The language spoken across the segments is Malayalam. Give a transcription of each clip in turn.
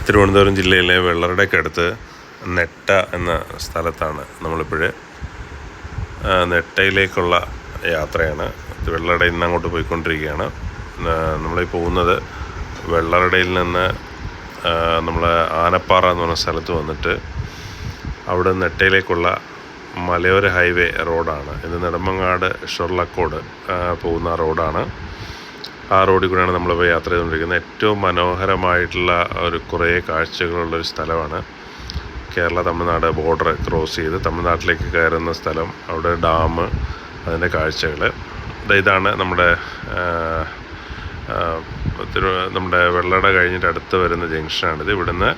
തിരുവനന്തപുരം ജില്ലയിലെ വെള്ളറടയ്ക്കടുത്ത് നെട്ട എന്ന സ്ഥലത്താണ് നമ്മളിപ്പോൾ. നെട്ടയിലേക്കുള്ള യാത്രയാണ്. വെള്ളറടയിൽ നിന്ന് അങ്ങോട്ട് പോയിക്കൊണ്ടിരിക്കുകയാണ്. നമ്മളീ പോകുന്നത് വെള്ളറടയിൽ നിന്ന് നമ്മൾ ആനപ്പാറ എന്ന് പറഞ്ഞ സ്ഥലത്ത് വന്നിട്ട് അവിടെ നെട്ടയിലേക്കുള്ള മലയോര ഹൈവേ റോഡാണ്. ഇത് നെടുമങ്ങാട് ഷൊർളക്കോട് പോകുന്ന റോഡാണ്. ആ റോഡിൽ കൂടെയാണ് നമ്മളിപ്പോൾ യാത്ര ചെയ്തുകൊണ്ടിരിക്കുന്നത്. ഏറ്റവും മനോഹരമായിട്ടുള്ള കുറേ കാഴ്ചകളുള്ളൊരു സ്ഥലമാണ്. കേരള തമിഴ്നാട് ബോർഡർ ക്രോസ് ചെയ്ത് തമിഴ്നാട്ടിലേക്ക് കയറുന്ന സ്ഥലം, അവിടെ ഡാം, അതിൻ്റെ കാഴ്ചകൾ. ഇതാണ് നമ്മുടെ വെള്ളട കഴിഞ്ഞിട്ട് അടുത്ത് വരുന്ന ജംഗ്ഷനാണിത്. ഇവിടുന്ന്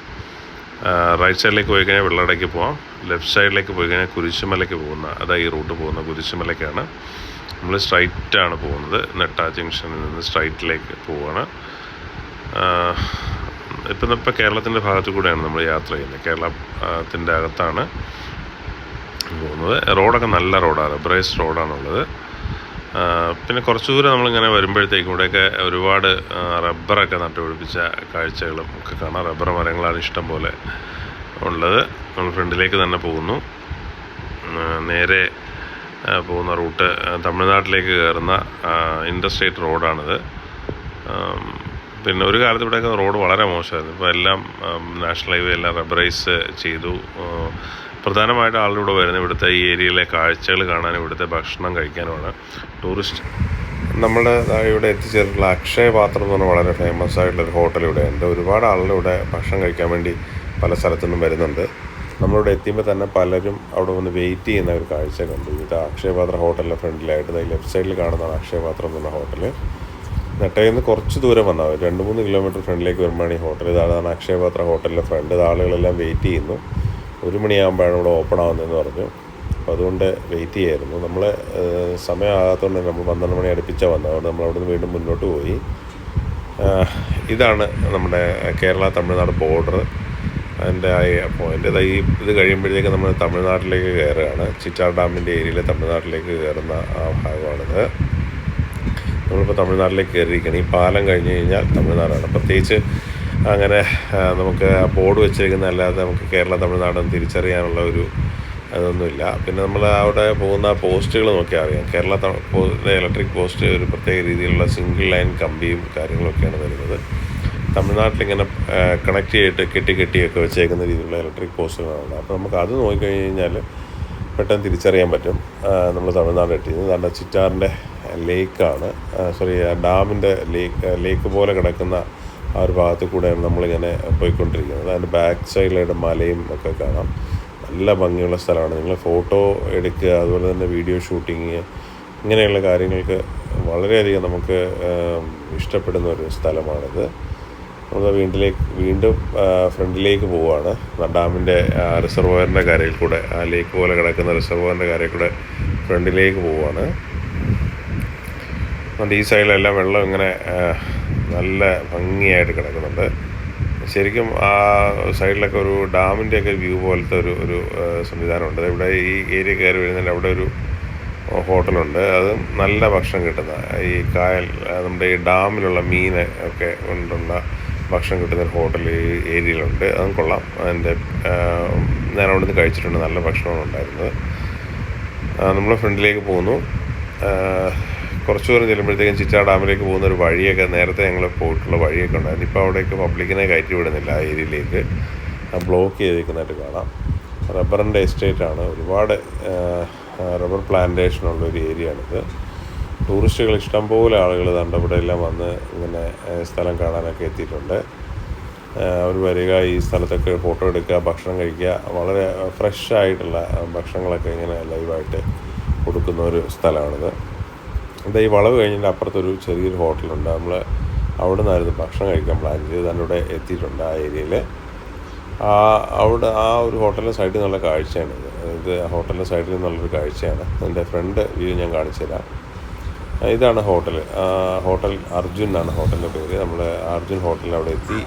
റൈറ്റ് സൈഡിലേക്ക് പോയി കഴിഞ്ഞാൽ വെള്ളടയ്ക്ക് പോകാം, ലെഫ്റ്റ് സൈഡിലേക്ക് പോയി കഴിഞ്ഞാൽ കുരിശുമലയ്ക്ക് പോകുന്ന, അതായത് ഈ റൂട്ട് പോകുന്ന കുരിശുമലയ്ക്കാണ്. നമ്മൾ സ്ട്രൈറ്റാണ് പോകുന്നത്. നെട്ട ജംഗ്ഷനിൽ നിന്ന് സ്ട്രൈറ്റിലേക്ക് പോവുകയാണ്. ഇപ്പോൾ കേരളത്തിൻ്റെ ഭാഗത്തു കൂടെയാണ് നമ്മൾ യാത്ര ചെയ്യുന്നത്. കേരളത്തിൻ്റെ അകത്താണ് പോകുന്നത്. റോഡൊക്കെ നല്ല റോഡാണ്, റബ്ബറൈസ്ഡ് റോഡാണുള്ളത്. പിന്നെ കുറച്ച് ദൂരം നമ്മളിങ്ങനെ വരുമ്പോഴത്തേക്കും ഇവിടെയൊക്കെ ഒരുപാട് റബ്ബറൊക്കെ നട്ടുപിടിപ്പിച്ച കാഴ്ചകളും ഒക്കെ കാണാം. റബ്ബർ മരങ്ങളാണ് ഇഷ്ടം പോലെ ഉള്ളത്. നമ്മൾ ഫ്രണ്ടിലേക്ക് തന്നെ പോകുന്നു. നേരെ പോകുന്ന റൂട്ട് തമിഴ്നാട്ടിലേക്ക് കയറുന്ന ഇൻ്റർസ്റ്റേറ്റ് റോഡാണിത്. പിന്നെ ഒരു കാലത്ത് ഇവിടെയൊക്കെ റോഡ് വളരെ മോശമായിരുന്നു. ഇപ്പോൾ എല്ലാം നാഷണൽ ഹൈവേ എല്ലാം റബ്ബറൈസ് ചെയ്തു. പ്രധാനമായിട്ട് ആളുകളിവിടെ വരുന്നത് ഇവിടുത്തെ ഈ ഏരിയയിലെ കാഴ്ചകൾ കാണാനും ഇവിടുത്തെ ഭക്ഷണം കഴിക്കാനുമാണ് ടൂറിസ്റ്റ്. നമ്മുടെ ഇവിടെ എത്തിച്ചേർന്നിട്ടുള്ള അക്ഷയപാത്രം എന്ന് പറഞ്ഞാൽ വളരെ ഫേമസ് ആയിട്ടുള്ളൊരു ഹോട്ടൽ ഇവിടെ ഉണ്ട്. ഒരുപാട് ആളുകളിവിടെ ഭക്ഷണം കഴിക്കാൻ വേണ്ടി പല സ്ഥലത്തു നിന്നും വരുന്നുണ്ട്. നമ്മളിവിടെ എത്തിയുമ്പോൾ തന്നെ പലരും അവിടെ വന്ന് വെയിറ്റ് ചെയ്യുന്ന ഒരു കാഴ്ച കണ്ടു. ഇത് അക്ഷയപാത്ര ഹോട്ടലിൻ്റെ ഫ്രണ്ടിലായിട്ട് ലെഫ്റ്റ് സൈഡിൽ കാണുന്നതാണ് അക്ഷയപാത്രം എന്ന ഹോട്ടൽ. നെട്ടയിൽ നിന്ന് കുറച്ച് ദൂരം വന്നാൽ 2-3 കിലോമീറ്റർ ഫ്രണ്ടിലേക്ക് വരുമ്പോഴാണ് ഈ ഹോട്ടൽ. ഇതാണ് അക്ഷയപാത്ര ഹോട്ടലിൻ്റെ ഫ്രണ്ട്. ആളുകളെല്ലാം വെയിറ്റ് ചെയ്യുന്നു. 1 മണിയാകുമ്പോഴാണ് ഇവിടെ ഓപ്പൺ ആവുന്നതെന്ന് പറഞ്ഞു. അപ്പോൾ അതുകൊണ്ട് വെയിറ്റ് ചെയ്യായിരുന്നു. നമ്മൾ സമയമാകാത്തതുകൊണ്ട് നമ്മൾ 12 മണി അടുപ്പിച്ചാണ് വന്നത്. അതുകൊണ്ട് നമ്മൾ അവിടെ നിന്ന് വീണ്ടും മുന്നോട്ട് പോയി. ഇതാണ് നമ്മുടെ കേരള തമിഴ്നാട് ബോർഡർ. അതിൻ്റെ പോയിൻ്റ് ഇത് കഴിയുമ്പോഴത്തേക്ക് നമ്മൾ തമിഴ്നാട്ടിലേക്ക് കയറുകയാണ്. ചിറ്റാർ ഡാമിൻ്റെ ഏരിയയിൽ തമിഴ്നാട്ടിലേക്ക് കയറുന്ന ആ ഭാഗമാണിത്. നമ്മളിപ്പോൾ തമിഴ്നാട്ടിലേക്ക് കയറിയിരിക്കുകയാണ്. ഈ പാലം കഴിഞ്ഞ് കഴിഞ്ഞാൽ തമിഴ്നാടാണ്. പ്രത്യേകിച്ച് അങ്ങനെ നമുക്ക് ബോർഡ് വെച്ചിരിക്കുന്ന അല്ലാതെ നമുക്ക് കേരള തമിഴ്നാടെന്ന് തിരിച്ചറിയാനുള്ള ഒരു അതൊന്നുമില്ല. പിന്നെ നമ്മൾ അവിടെ പോകുന്ന പോസ്റ്റുകൾ നോക്കിയാൽ അറിയാം. കേരള ഇലക്ട്രിക് പോസ്റ്റ് ഒരു പ്രത്യേക രീതിയിലുള്ള സിംഗിൾ ലൈൻ കമ്പിയും കാര്യങ്ങളൊക്കെയാണ് വരുന്നത്. തമിഴ്നാട്ടിലിങ്ങനെ കണക്ട് ചെയ്തിട്ട് കെട്ടിയൊക്കെ വെച്ചേക്കുന്ന രീതിയിലുള്ള ഇലക്ട്രിക് പോസ്റ്റുകളാണ്. അപ്പോൾ നമുക്ക് അത് നോക്കിക്കഴിഞ്ഞ് കഴിഞ്ഞാൽ പെട്ടെന്ന് തിരിച്ചറിയാൻ പറ്റും നമ്മൾ തമിഴ്നാട് എത്തിയത്. നല്ല ചിറ്റാറിൻ്റെ ലേക്കാണ്, ഡാമിൻ്റെ ലേക്ക് പോലെ കിടക്കുന്ന ആ ഒരു ഭാഗത്ത് കൂടെയാണ് നമ്മളിങ്ങനെ പോയിക്കൊണ്ടിരിക്കുന്നത്. അതിൻ്റെ ബാക്ക് സൈഡിലായിട്ട് മലയും ഒക്കെ കാണാം. നല്ല ഭംഗിയുള്ള സ്ഥലമാണ്. നിങ്ങൾ ഫോട്ടോ എടുക്കുക, അതുപോലെ തന്നെ വീഡിയോ ഷൂട്ടിങ്, ഇങ്ങനെയുള്ള കാര്യങ്ങൾക്ക് വളരെയധികം നമുക്ക് ഇഷ്ടപ്പെടുന്ന ഒരു സ്ഥലമാണിത്. നമ്മൾ വീണ്ടും ഫ്രണ്ടിലേക്ക് പോവുകയാണ്. ഡാമിൻ്റെ റിസർവോയറിൻ്റെ കരയിൽ കൂടെ, ആ ലേക്ക് പോലെ കിടക്കുന്ന റിസർവോയറിൻ്റെ കരയിൽ കൂടെ ഫ്രണ്ടിലേക്ക് പോവുകയാണ്. അതുകൊണ്ട് ഈ സൈഡിലെല്ലാം വെള്ളം ഇങ്ങനെ നല്ല ഭംഗിയായിട്ട് കിടക്കുന്നുണ്ട്. ശരിക്കും ആ സൈഡിലൊക്കെ ഒരു ഡാമിൻ്റെയൊക്കെ വ്യൂ പോലത്തെ ഒരു സംവിധാനമുണ്ട്. ഇവിടെ ഈ ഏരിയ കയറി വരുന്നതിൻ്റെ അവിടെ ഒരു ഹോട്ടലുണ്ട്. അത് നല്ല ഭക്ഷണം കിട്ടുന്ന, ഈ കായൽ നമ്മുടെ ഈ ഡാമിലുള്ള മീൻ ഒക്കെ കൊണ്ടുള്ള ഭക്ഷണം കിട്ടുന്നൊരു ഹോട്ടൽ ഈ ഏരിയയിലുണ്ട്. അതും കൊള്ളാം. ഞാൻ അവിടെ നിന്ന് കഴിച്ചിട്ടുണ്ട്. നല്ല ഭക്ഷണമാണ് ഉണ്ടായിരുന്നത്. നമ്മൾ ഫ്രണ്ടിലേക്ക് പോകുന്നു. കുറച്ച് ദൂരം ചെല്ലുമ്പോഴത്തേക്കും ചിറ്റാർ ഡാമിലേക്ക് പോകുന്ന ഒരു വഴിയൊക്കെ, നേരത്തെ ഞങ്ങൾ പോയിട്ടുള്ള വഴിയൊക്കെ ഉണ്ടായിരുന്നു. ഇപ്പോൾ അവിടേക്ക് പബ്ലിക്കിനെ കയറ്റി വിടുന്നില്ല. ആ ഏരിയയിലേക്ക് ബ്ലോക്ക് ചെയ്തിരിക്കുന്നതായിട്ട് കാണാം. റബ്ബറിൻ്റെ എസ്റ്റേറ്റാണ്. ഒരുപാട് റബ്ബർ പ്ലാന്റേഷനുള്ള ഒരു ഏരിയയാണിത്. ടൂറിസ്റ്റുകൾ ഇഷ്ടംപോലെ ആളുകൾ ഇവിടെ എല്ലാം വന്ന് ഇങ്ങനെ സ്ഥലം കാണാനൊക്കെ എത്തിയിട്ടുണ്ട്. അവർ വരിക, ഈ സ്ഥലത്തൊക്കെ ഫോട്ടോ എടുക്കുക, ഭക്ഷണം കഴിക്കുക. വളരെ ഫ്രഷ് ആയിട്ടുള്ള ഭക്ഷണങ്ങളൊക്കെ ഇങ്ങനെ ലൈവായിട്ട് കൊടുക്കുന്ന ഒരു സ്ഥലമാണിത്. ഈ വളവ് കഴിഞ്ഞിട്ട് അപ്പുറത്തൊരു ചെറിയൊരു ഹോട്ടലുണ്ട്. നമ്മൾ അവിടെ നിന്നായിരുന്നു ഭക്ഷണം കഴിക്കാൻ പ്ലാൻ ചെയ്ത് ഇവിടെ എത്തിയിട്ടുണ്ട്. ആ ഏരിയയിൽ അവിടെ ആ ഒരു ഹോട്ടലിൻ്റെ സൈഡിൽ നിന്നുള്ള കാഴ്ചയാണിത്. ഇത് ഹോട്ടലിൻ്റെ സൈഡിൽ നിന്നുള്ളൊരു കാഴ്ചയാണ്. അതിൻ്റെ ഫ്രണ്ട് വ്യൂ ഞാൻ കാണിച്ചു തരാം. ഇതാണ് ഹോട്ടൽ അർജുൻ എന്നാണ് ഹോട്ടലിൻ്റെ പേര്. നമ്മൾ അർജുൻ ഹോട്ടലിൽ അവിടെ എത്തി.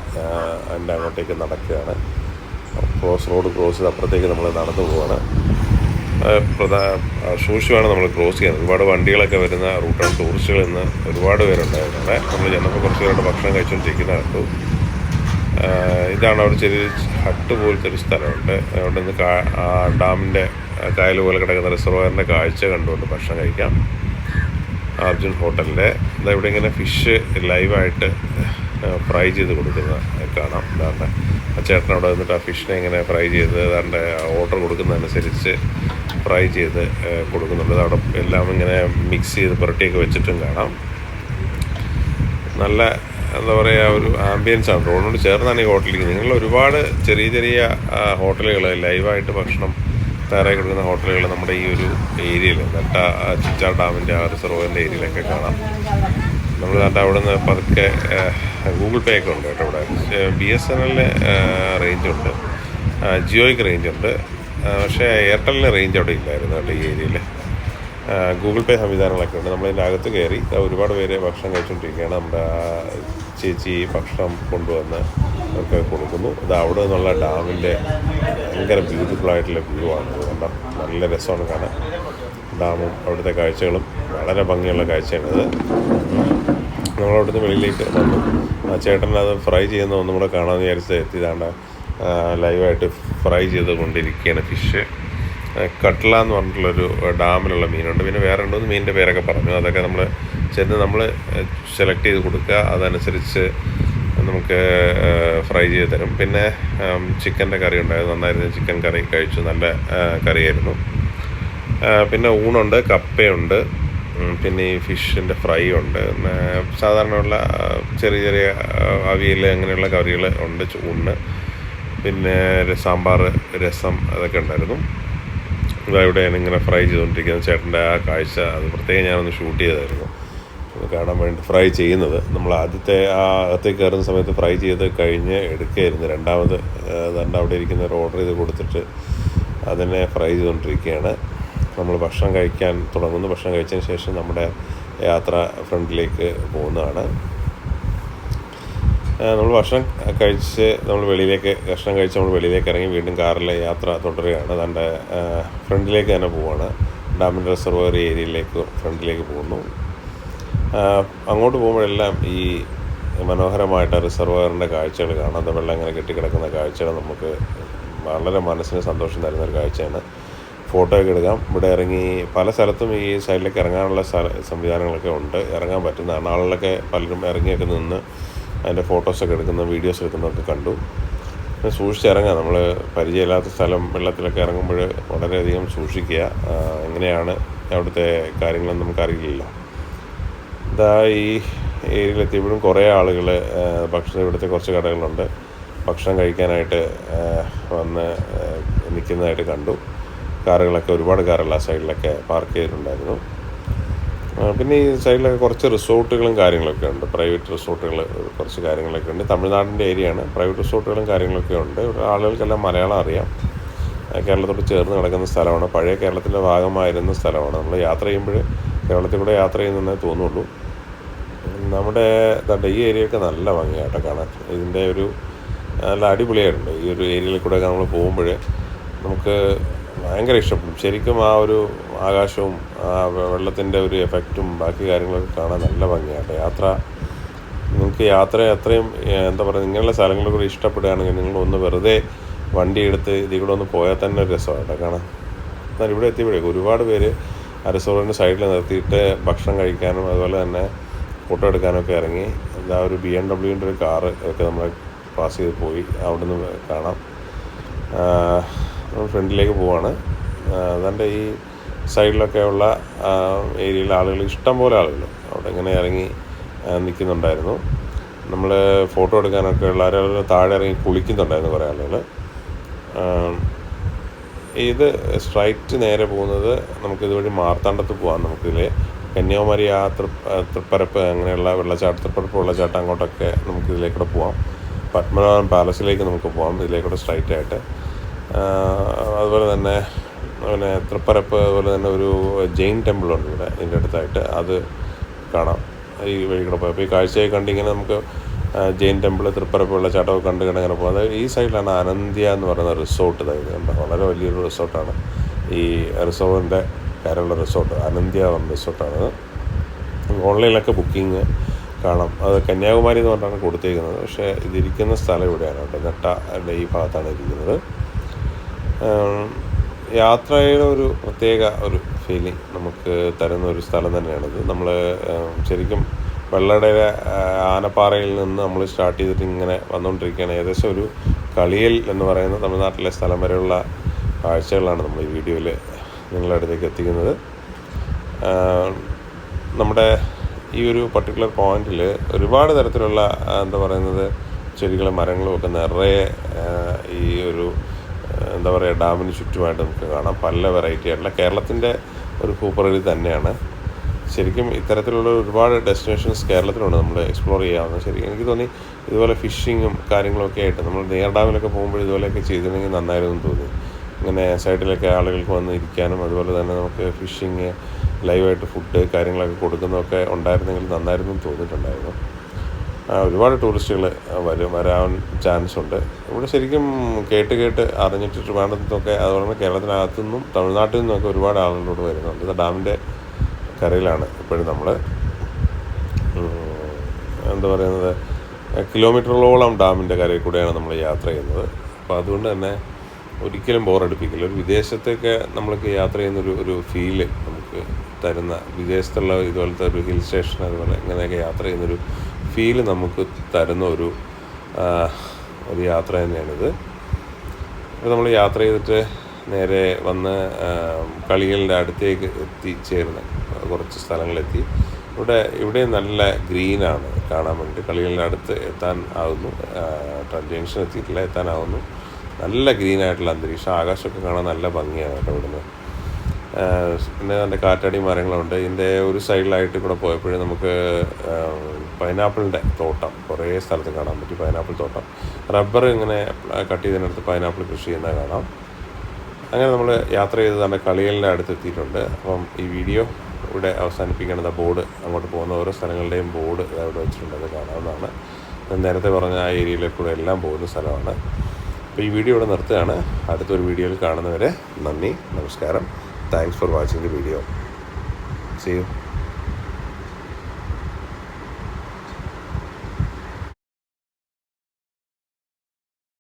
അതിൻ്റെ അങ്ങോട്ടേക്ക് നടക്കുകയാണ്. റോഡ് ക്രോസ് ചെയ്ത് അപ്പുറത്തേക്ക് നമ്മൾ നടന്നു പോവുകയാണ്. സൂക്ഷിച്ചാണ് നമ്മൾ ക്രോസ് ചെയ്യുന്നത്. ഒരുപാട് വണ്ടികളൊക്കെ വരുന്ന റൂട്ടാണ്. ടൂറിസ്റ്റുകൾ ഇന്ന് ഒരുപാട് പേരുണ്ടായിരുന്നു. നമ്മൾ ചെന്നപ്പോൾ കുറച്ച് പേരുടെ ഭക്ഷണം കഴിച്ചുകൊണ്ടിരിക്കുന്ന കണ്ടു. ഇതാണ് അവിടെ ചെറിയൊരു ഹട്ട് പോലത്തെ ഒരു സ്ഥലമുണ്ട്. അവിടെ നിന്ന് ആ ഡാമിൻ്റെ കായൽ പോലെ കിടക്കുന്ന റിസർവോയറിൻ്റെ കാഴ്ച കണ്ടുകൊണ്ട് ഭക്ഷണം കഴിക്കാം. അർജുൻ ഹോട്ടലിൻ്റെ ഇവിടെ ഇങ്ങനെ ഫിഷ് ലൈവായിട്ട് ഫ്രൈ ചെയ്ത് കൊടുക്കുന്നത് കാണാം. അതാണ്ട് ആ ചേട്ടൻ അവിടെ നിന്നിട്ട് ആ ഫിഷിനെ ഇങ്ങനെ ഫ്രൈ ചെയ്ത് അതാണ്ട് ഓർഡർ കൊടുക്കുന്നതനുസരിച്ച് ഫ്രൈ ചെയ്ത് കൊടുക്കുന്നുണ്ട്. അവിടെ എല്ലാം ഇങ്ങനെ മിക്സ് ചെയ്ത് പുരട്ടിയൊക്കെ വെച്ചിട്ടും കാണാം. നല്ല എന്താ പറയുക, ഒരു ആംബിയൻസാണ്. റോഡിനോട് ചേർന്നാണ് ഈ ഹോട്ടലിൽ. നിങ്ങൾ ഒരുപാട് ചെറിയ ചെറിയ ഹോട്ടലുകൾ, ലൈവായിട്ട് ഭക്ഷണം തയ്യാറായി കൊടുക്കുന്ന ഹോട്ടലുകൾ നമ്മുടെ ഈ ഒരു ഏരിയയിൽ, ചിച്ചാർ ഡാമിൻ്റെ ആ റിസർവറിൻ്റെ ഏരിയയിലൊക്കെ കാണാം. നമ്മൾ അവിടെ നിന്ന് പതുക്കെ ഗൂഗിൾ പേ ഒക്കെ ഉണ്ട് കേട്ടോ. ഇവിടെ BSNL റേഞ്ചുണ്ട്, ജിയോയ്ക്ക് റേഞ്ചുണ്ട്, പക്ഷേ എയർടെലിന് റേഞ്ച് അവിടെ ഇല്ലായിരുന്നു കേട്ടോ ഈ ഏരിയയിൽ. ഗൂഗിൾ പേ സംവിധാനങ്ങളൊക്കെ ഉണ്ട്. നമ്മളതിൻ്റെ അകത്ത് കയറി ഒരുപാട് പേര് ഭക്ഷണം കഴിച്ചുകൊണ്ടിരിക്കുകയാണ്. നമ്മുടെ ചേച്ചി ഭക്ഷണം കൊണ്ടുവന്ന് അവർക്ക് കൊടുക്കുന്നു. ഇത് അവിടെ നിന്നുള്ള ഡാമിൻ്റെ ഭയങ്കര ബ്യൂട്ടിഫുള്ളായിട്ടുള്ള വ്യൂ ആണ്. കണ്ടോ, നല്ല രസമാണ് കാണാൻ. ഡാമും അവിടുത്തെ കാഴ്ചകളും വളരെ ഭംഗിയുള്ള കാഴ്ചയാണിത്. നമ്മളവിടുന്ന് വെളിയിലേക്ക് വന്നു. ആ ചേട്ടൻ അത് ഫ്രൈ ചെയ്യുന്ന ഒന്നും കൂടെ കാണാമെന്ന് വിചാരിച്ച് എത്തിയതാണ്ട് ലൈവായിട്ട് ഫ്രൈ ചെയ്ത് കൊണ്ടിരിക്കുകയാണ് ഫിഷ്. കട്ട്ല എന്ന് പറഞ്ഞിട്ടുള്ളൊരു ഡാമിലുള്ള മീനുണ്ട്. പിന്നെ വേറെ ഉണ്ടെന്ന് മീനിൻ്റെ പേരൊക്കെ പറഞ്ഞു. അതൊക്കെ നമ്മൾ സെലക്ട് ചെയ്ത് കൊടുക്കുക. അതനുസരിച്ച് നമുക്ക് ഫ്രൈ ചെയ്ത് തരും. പിന്നെ ചിക്കൻ്റെ കറി ഉണ്ടായിരുന്നു, നന്നായിരുന്നു. ചിക്കൻ കറി കഴിച്ചു, നല്ല കറിയായിരുന്നു. പിന്നെ ഊണുണ്ട്, കപ്പയുണ്ട്, പിന്നെ ഈ ഫിഷിൻ്റെ ഫ്രൈ ഉണ്ട്, സാധാരണയുള്ള ചെറിയ ചെറിയ അവിയൽ അങ്ങനെയുള്ള കറികൾ ഉണ്ട് ഊണിന്. പിന്നെ സാമ്പാർ, രസം അതൊക്കെ ഉണ്ടായിരുന്നു. ഇവിടെയാണ് ഇങ്ങനെ ഫ്രൈ ചെയ്തുകൊണ്ടിരിക്കുന്നത്. ചേട്ടൻ്റെ ആ കാഴ്ച അത് പ്രത്യേകം ഞാനൊന്ന് ഷൂട്ട് ചെയ്തായിരുന്നു കാണാൻ വേണ്ടി. ഫ്രൈ ചെയ്യുന്നത് നമ്മൾ ആദ്യത്തെ ആ അകത്തേക്ക് കയറുന്ന സമയത്ത് ഫ്രൈ ചെയ്ത് കഴിഞ്ഞ് എടുക്കുകയായിരുന്നു. രണ്ടാമത് അവിടെ ഇരിക്കുന്നവർ ഓർഡർ ചെയ്ത് കൊടുത്തിട്ട് അതിനെ ഫ്രൈ ചെയ്തുകൊണ്ടിരിക്കുകയാണ്. നമ്മൾ ഭക്ഷണം കഴിക്കാൻ തുടങ്ങുന്നു. ഭക്ഷണം കഴിച്ചതിന് ശേഷം നമ്മുടെ യാത്ര ഫ്രണ്ടിലേക്ക് പോകുന്നതാണ്. നമ്മൾ ഭക്ഷണം കഴിച്ച് നമ്മൾ വെളിയിലേക്ക് ഇറങ്ങി വീണ്ടും കാറിൽ യാത്ര തുടരുകയാണ്. അതുകൊണ്ട് ഫ്രണ്ടിലേക്ക് തന്നെ പോവുകയാണ്. ഡാമിൻ്റെ റിസർവോയർ ഏരിയയിലേക്ക് ഫ്രണ്ടിലേക്ക് പോകുന്നു. അങ്ങോട്ട് പോകുമ്പോഴെല്ലാം ഈ മനോഹരമായിട്ട് റിസർവോയറിൻ്റെ കാഴ്ചകൾ കാണാം. അത് വെള്ളം ഇങ്ങനെ കെട്ടിക്കിടക്കുന്ന കാഴ്ചകൾ നമുക്ക് വളരെ മനസ്സിന് സന്തോഷം തരുന്നൊരു കാഴ്ചയാണ്. ഫോട്ടോ ഒക്കെ എടുക്കാം. ഇവിടെ ഇറങ്ങി പല സ്ഥലത്തും ഈ സൈഡിലേക്ക് ഇറങ്ങാനുള്ള സംവിധാനങ്ങളൊക്കെ ഉണ്ട്. ഇറങ്ങാൻ പറ്റുന്നതാണ്. ആളുകളൊക്കെ പലരും ഇറങ്ങിയൊക്കെ നിന്ന് അതിൻ്റെ ഫോട്ടോസൊക്കെ എടുക്കുന്ന, വീഡിയോസ് എടുക്കുന്നതൊക്കെ കണ്ടു. സൂക്ഷിച്ചിറങ്ങാം. നമ്മൾ പരിചയമില്ലാത്ത സ്ഥലം വെള്ളത്തിലൊക്കെ ഇറങ്ങുമ്പോൾ വളരെയധികം സൂക്ഷിക്കുക. എങ്ങനെയാണ് അവിടുത്തെ കാര്യങ്ങളെന്ന് നമുക്കറിയില്ലല്ലോ. ഇതാ ഈ ഏരിയയിലെത്തിയപ്പോഴും കുറേ ആളുകൾ ഇവിടുത്തെ കുറച്ച് കടകളുണ്ട്, ഭക്ഷണം കഴിക്കാനായിട്ട് വന്ന് നിൽക്കുന്നതായിട്ട് കണ്ടു. കാറുകളൊക്കെ, ഒരുപാട് കാറുകൾ ആ സൈഡിലൊക്കെ പാർക്ക് ചെയ്തിട്ടുണ്ടായിരുന്നു. പിന്നെ ഈ സൈഡിലൊക്കെ കുറച്ച് റിസോർട്ടുകളും കാര്യങ്ങളൊക്കെ ഉണ്ട്, പ്രൈവറ്റ് റിസോർട്ടുകൾ കുറച്ച് കാര്യങ്ങളൊക്കെ ഉണ്ട്. തമിഴ്നാടിൻ്റെ ഏരിയയാണ്. പ്രൈവറ്റ് റിസോർട്ടുകളും കാര്യങ്ങളൊക്കെ ഉണ്ട്. ആളുകൾക്കെല്ലാം മലയാളം അറിയാം. കേരളത്തോട് ചേർന്ന് കിടക്കുന്ന സ്ഥലമാണ്. പഴയ കേരളത്തിൻ്റെ ഭാഗമായിരുന്ന സ്ഥലമാണ്. നമ്മൾ യാത്ര ചെയ്യുമ്പോൾ കേരളത്തിൽ കൂടെ യാത്ര ചെയ്യുന്നതേ തോന്നുള്ളൂ. നമ്മുടെ ഈ ഏരിയയൊക്കെ നല്ല ഭംഗിയായിട്ട് കാണാൻ. ഇതിൻ്റെ ഒരു നല്ല അടിപൊളിയായിട്ടുണ്ട്. ഈ ഒരു ഏരിയയിൽ കൂടെയൊക്കെ നമ്മൾ പോകുമ്പോൾ നമുക്ക് ഭയങ്കര ഇഷ്ടപ്പെടും. ശരിക്കും ആ ഒരു ആകാശവും ആ വെള്ളത്തിൻ്റെ ഒരു എഫക്റ്റും ബാക്കി കാര്യങ്ങളൊക്കെ കാണാൻ നല്ല ഭംഗിയായിട്ട്. നിങ്ങൾക്ക് യാത്ര അത്രയും എന്താ പറയുക, ഇങ്ങനെയുള്ള സ്ഥലങ്ങളിൽ കൂടി ഇഷ്ടപ്പെടുകയാണെങ്കിൽ നിങ്ങൾ ഒന്ന് വെറുതെ വണ്ടി എടുത്ത് ഇതിൽ കൂടെ ഒന്ന് പോയാൽ തന്നെ ഒരു രസമായിട്ട് കാണാൻ. എന്നാൽ ഇവിടെ എത്തിയപ്പോഴേക്കും ഒരുപാട് പേര് ആ റിസോർട്ടിൻ്റെ സൈഡിൽ നിർത്തിയിട്ട് ഭക്ഷണം കഴിക്കാനും അതുപോലെ തന്നെ ഫോട്ടോ എടുക്കാനൊക്കെ ഇറങ്ങി. എന്താ ഒരു BMW ഒരു കാറ് ഒക്കെ നമ്മൾ പാസ് ചെയ്ത് പോയി. അവിടെ നിന്ന് കാണാം. നമ്മൾ ഫ്രണ്ടിലേക്ക് പോവാണ്. അതുകൊണ്ട് ഈ സൈഡിലൊക്കെ ഉള്ള ഏരിയയിൽ ആളുകൾ, ഇഷ്ടം പോലെ ആളുകൾ അവിടെ ഇങ്ങനെ ഇറങ്ങി നിൽക്കുന്നുണ്ടായിരുന്നു. നമ്മൾ ഫോട്ടോ എടുക്കാനൊക്കെ ഉള്ള ആളുകൾ താഴെ ഇറങ്ങി കുളിക്കുന്നുണ്ടായിരുന്നു കുറേ ആളുകൾ. ഇത് സ്ട്രൈറ്റ് നേരെ പോകുന്നത് നമുക്കിതുവഴി മാർത്താണ്ഡത്ത് പോകാം. നമുക്കിതിൽ കന്യാകുമാരി ആ തൃപ്പരപ്പ് അങ്ങനെയുള്ള തൃപ്പരപ്പ് വെള്ളച്ചാട്ടം അങ്ങോട്ടൊക്കെ നമുക്കിതിലേക്കൂടെ പോകാം. പത്മനാഭൻ പാലസിലേക്ക് നമുക്ക് പോകാം ഇതിലേക്കൂടെ സ്ട്രൈറ്റ് ആയിട്ട്. അതുപോലെ തന്നെ പിന്നെ തൃപ്പരപ്പ്, അതുപോലെ തന്നെ ഒരു ജെയിൻ ടെമ്പിളുണ്ട് ഇവിടെ ഇതിൻ്റെ അടുത്തായിട്ട്, അത് കാണാം ഈ വഴി കൂടെ പോയപ്പോൾ. ഈ കാഴ്ചയൊക്കെ കണ്ടിങ്ങനെ നമുക്ക് ജെയിൻ ടെമ്പിൾ, തൃപ്പരപ്പ് വെള്ളച്ചാട്ടമൊക്കെ കണ്ട് കിടങ്ങനെ പോകും. അതായത് ഈ സൈഡിലാണ് അനന്ത്യ എന്ന് പറയുന്ന റിസോർട്ട്. അതായത് വളരെ വലിയൊരു റിസോർട്ടാണ് ഈ റിസോർട്ടിൻ്റെ കാര്യമുള്ള റിസോർട്ട്. അനന്ത്യ റിസോർട്ടാണ്. ഓൺലൈനിലൊക്കെ ബുക്കിംഗ് കാണാം. അത് കന്യാകുമാരി എന്ന് പറഞ്ഞാണ് കൊടുത്തേക്കുന്നത്. പക്ഷേ ഇതിരിക്കുന്ന സ്ഥലം ഇവിടെയാണ് കേട്ടോ. നെട്ടയുടെ ഈ ഭാഗത്താണ് ഇരിക്കുന്നത്. യാത്രയുടെ ഒരു പ്രത്യേക ഒരു ഫീലിംഗ് നമുക്ക് തരുന്ന ഒരു സ്ഥലം തന്നെയാണിത്. നമ്മൾ ശരിക്കും വെള്ളടയിലെ ആനപ്പാറയിൽ നിന്ന് നമ്മൾ സ്റ്റാർട്ട് ചെയ്തിട്ട് ഇങ്ങനെ വന്നുകൊണ്ടിരിക്കുകയാണ്. ഏകദേശം ഒരു കളിയൽ എന്ന് പറയുന്ന തമിഴ്നാട്ടിലെ സ്ഥലം വരെയുള്ള കാഴ്ചകളാണ് നമ്മൾ ഈ വീഡിയോയിൽ നിങ്ങളുടെ അടുത്തേക്ക് എത്തിക്കുന്നത്. നമ്മുടെ ഈ ഒരു പർട്ടിക്കുലർ പോയിന്റിൽ ഒരുപാട് തരത്തിലുള്ള എന്താ പറയുന്നത് ചെടികളും മരങ്ങളും ഒക്കെ നിറയെ ഈ ഒരു എന്താ പറയുക ഡാമിന് ചുറ്റുമായിട്ട് നമുക്ക് കാണാം. പല വെറൈറ്റി ആയിട്ടുള്ള കേരളത്തിൻ്റെ ഒരു ഭൂപ്രകൃതി തന്നെയാണ്. ശരിക്കും ഇത്തരത്തിലുള്ള ഒരുപാട് ഡെസ്റ്റിനേഷൻസ് കേരളത്തിലുണ്ട് നമ്മൾ എക്സ്പ്ലോർ ചെയ്യാവുന്നത്. ശരിക്കും എനിക്ക് തോന്നി ഇതുപോലെ ഫിഷിങ്ങും കാര്യങ്ങളൊക്കെ ആയിട്ട് നമ്മൾ നെയ്യാർ ഡാമിലൊക്കെ പോകുമ്പോൾ ഇതുപോലെയൊക്കെ ചെയ്തിട്ടുണ്ടെങ്കിൽ നന്നായിരുന്നു തോന്നി. ഇങ്ങനെ സൈഡിലൊക്കെ ആളുകൾക്ക് വന്ന് ഇരിക്കാനും അതുപോലെ തന്നെ നമുക്ക് ഫിഷിങ് ലൈവായിട്ട് ഫുഡ് കാര്യങ്ങളൊക്കെ കൊടുക്കുന്നതൊക്കെ ഉണ്ടായിരുന്നെങ്കിൽ നന്നായിരുന്നു തോന്നിയിട്ടുണ്ടായിരുന്നു. ഒരുപാട് ടൂറിസ്റ്റുകൾ വരാൻ ചാൻസ് ഉണ്ട്. ഇവിടെ ശരിക്കും കേട്ട് അറിഞ്ഞിട്ട് വേണ്ടതൊക്കെ അതുപോലെ തന്നെ കേരളത്തിനകത്തു നിന്നും തമിഴ്നാട്ടിൽ നിന്നൊക്കെ ഒരുപാട് ആളുകളോട് വരുന്നുണ്ട്. ഇത് ഡാമിൻ്റെ കരയിലാണ് ഇപ്പോഴും നമ്മൾ എന്താ പറയുന്നത് കിലോമീറ്ററുകളോളം ഡാമിൻ്റെ കരയിൽ കൂടെയാണ് നമ്മൾ യാത്ര ചെയ്യുന്നത്. അപ്പോൾ അതുകൊണ്ട് തന്നെ ഒരിക്കലും ബോറടിപ്പിക്കില്ല. ഒരു വിദേശത്തേക്ക് നമ്മൾക്ക് യാത്ര ചെയ്യുന്നൊരു ഫീല് നമുക്ക് തരുന്ന, വിദേശത്തുള്ള ഇതുപോലത്തെ ഒരു ഹിൽ സ്റ്റേഷൻ അതുപോലെ ഇങ്ങനെയൊക്കെ യാത്ര ചെയ്യുന്നൊരു ഫീല് നമുക്ക് തരുന്ന ഒരു യാത്ര തന്നെയാണിത്. അപ്പോൾ നമ്മൾ യാത്ര ചെയ്തിട്ട് നേരെ വന്ന് കളികളുടെ അടുത്തേക്ക് എത്തിച്ചേർന്ന് കുറച്ച് സ്ഥലങ്ങളെത്തി. ഇവിടെ നല്ല ഗ്രീനാണ് കാണാൻ വേണ്ടി. കളികളുടെ അടുത്ത് എത്താൻ ആവുന്നു. ജംഗ്ഷൻ എത്തിയിട്ടില്ല, എത്താനാവുന്നു. നല്ല ഗ്രീനായിട്ടുള്ള അന്തരീക്ഷം, ആകാശമൊക്കെ കാണാൻ നല്ല ഭംഗിയാണ് കേട്ടോ ഇവിടുന്ന്. പിന്നെ നല്ല കാറ്റാടി മരങ്ങളുണ്ട്. ഇതിൻ്റെ ഒരു സൈഡിലായിട്ട് കൂടെ പോയപ്പോഴും നമുക്ക് പൈനാപ്പിളിൻ്റെ തോട്ടം കുറേ സ്ഥലത്ത് കാണാൻ പറ്റി. പൈനാപ്പിൾ തോട്ടം, റബ്ബർ ഇങ്ങനെ കട്ട് ചെയ്തതിനടുത്ത് പൈനാപ്പിൾ കൃഷി ചെയ്യുന്നത് കാണാം. അങ്ങനെ നമ്മൾ യാത്ര ചെയ്ത് തന്നെ കളികളിൻ്റെ അടുത്ത് എത്തിയിട്ടുണ്ട്. അപ്പം ഈ വീഡിയോ ഇവിടെ അവസാനിപ്പിക്കേണ്ടത് ബോർഡ്, അങ്ങോട്ട് പോകുന്ന ഓരോ സ്ഥലങ്ങളുടെയും ബോർഡ് അവിടെ വെച്ചിട്ടുണ്ട്, അത് കാണാവുന്നതാണ്. നേരത്തെ പറഞ്ഞ ആ ഏരിയയിലേക്കൂടെ എല്ലാം പോകുന്ന സ്ഥലമാണ്. അപ്പോൾ ഈ വീഡിയോ ഇവിടെ നിർത്തുകയാണ്. അടുത്തൊരു വീഡിയോയിൽ കാണുന്നവരെ നന്ദി, നമസ്കാരം. Thanks for watching the video. See U.